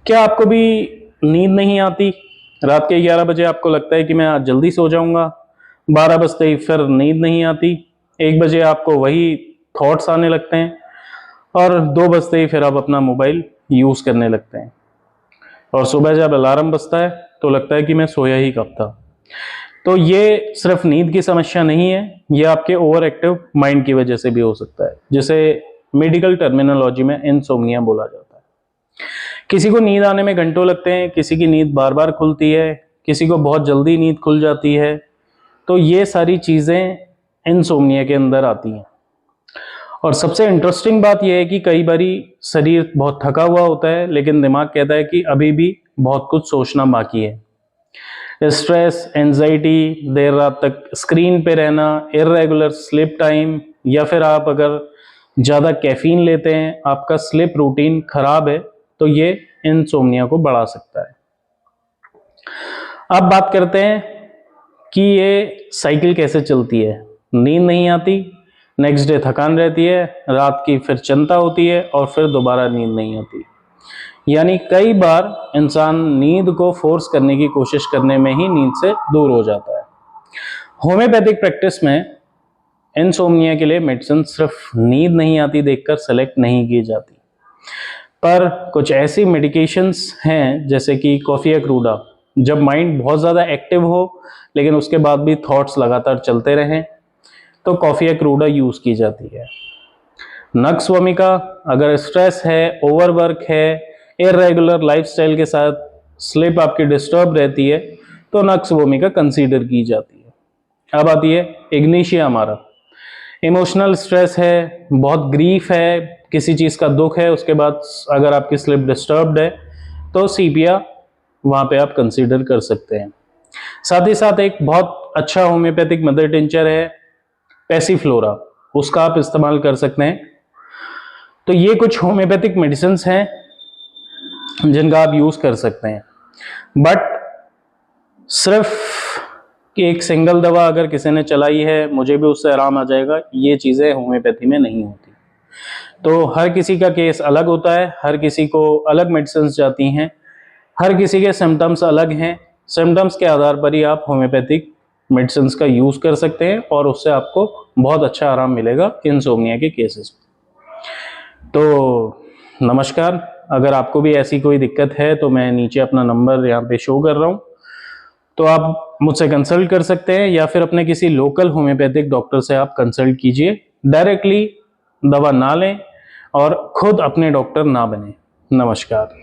क्या आपको भी नींद नहीं आती? रात के 11 बजे आपको लगता है कि मैं आज जल्दी सो जाऊंगा, 12 बजते ही फिर नींद नहीं आती, 1 बजे आपको वही थॉट्स आने लगते हैं और 2 बजते ही फिर आप अपना मोबाइल यूज करने लगते हैं और सुबह जब अलार्म बजता है तो लगता है कि मैं सोया ही कब था। तो ये सिर्फ नींद की समस्या नहीं है, ये आपके ओवर एक्टिव माइंड की वजह से भी हो सकता है, जिसे मेडिकल टर्मिनोलॉजी में इंसोम्निया बोला जाता है। किसी को नींद आने में घंटों लगते हैं, किसी की नींद बार बार खुलती है, किसी को बहुत जल्दी नींद खुल जाती है। तो ये सारी चीजें इंसोम्निया के अंदर आती हैं। और सबसे इंटरेस्टिंग बात यह है कि कई बारी शरीर बहुत थका हुआ होता है लेकिन दिमाग कहता है कि अभी भी बहुत कुछ सोचना बाकी है। स्ट्रेस, एंजाइटी, देर रात तक स्क्रीन पे रहना, इर्रेगुलर स्लीप टाइम, या फिर आप अगर ज़्यादा कैफीन लेते हैं, आपका स्लीप रूटीन खराब है, तो ये इंसोम्निया को बढ़ा सकता है। अब बात करते हैं कि ये साइकिल कैसे चलती है। नींद नहीं आती, नेक्स्ट डे थकान रहती है, रात की फिर चिंता होती है और फिर दोबारा नींद नहीं आती। यानी कई बार इंसान नींद को फोर्स करने की कोशिश करने में ही नींद से दूर हो जाता है। होम्योपैथिक प्रैक्टिस में इंसोम्निया के लिए मेडिसिन सिर्फ नींद नहीं आती देखकर सेलेक्ट नहीं की जाती, पर कुछ ऐसी मेडिकेशंस हैं जैसे कि कॉफिया क्रूडा, जब माइंड बहुत ज़्यादा एक्टिव हो लेकिन उसके बाद भी थॉट्स लगातार चलते रहें तो कॉफिया क्रूडा यूज़ की जाती है। नक्स वोमिका, अगर स्ट्रेस है, ओवरवर्क है, इर्रेगुलर लाइफस्टाइल के साथ स्लीप आपकी डिस्टर्ब रहती है तो नक्स वोमिका कंसीडर की जाती है। अब आती है इग्निशिया अमारा। इमोशनल स्ट्रेस है, बहुत ग्रीफ है, किसी चीज़ का दुख है, उसके बाद अगर आपकी स्लीप डिस्टर्ब्ड है तो सीपिया वहाँ पे आप कंसीडर कर सकते हैं। साथ ही साथ एक बहुत अच्छा होम्योपैथिक मदर टिंचर है पैसिफ्लोरा, उसका आप इस्तेमाल कर सकते हैं। तो ये कुछ होम्योपैथिक मेडिसिन हैं जिनका आप यूज कर सकते हैं, बट सिर्फ एक सिंगल दवा अगर किसी ने चलाई है मुझे भी उससे आराम आ जाएगा, ये चीजें होम्योपैथी में नहीं होती। तो हर किसी का केस अलग होता है, हर किसी को अलग मेडिसिन जाती हैं, हर किसी के सिम्टम्स अलग हैं। सिम्टम्स के आधार पर ही आप होम्योपैथिक मेडिसिन का यूज कर सकते हैं और उससे आपको बहुत अच्छा आराम मिलेगा इंसोम्निया के केसेस में। तो नमस्कार, अगर आपको भी ऐसी कोई दिक्कत है तो मैं नीचे अपना नंबर यहाँ पे शो कर रहा हूँ, तो आप मुझसे कंसल्ट कर सकते हैं या फिर अपने किसी लोकल होम्योपैथिक डॉक्टर से आप कंसल्ट कीजिए। डायरेक्टली दवा ना लें और खुद अपने डॉक्टर ना बने। नमस्कार।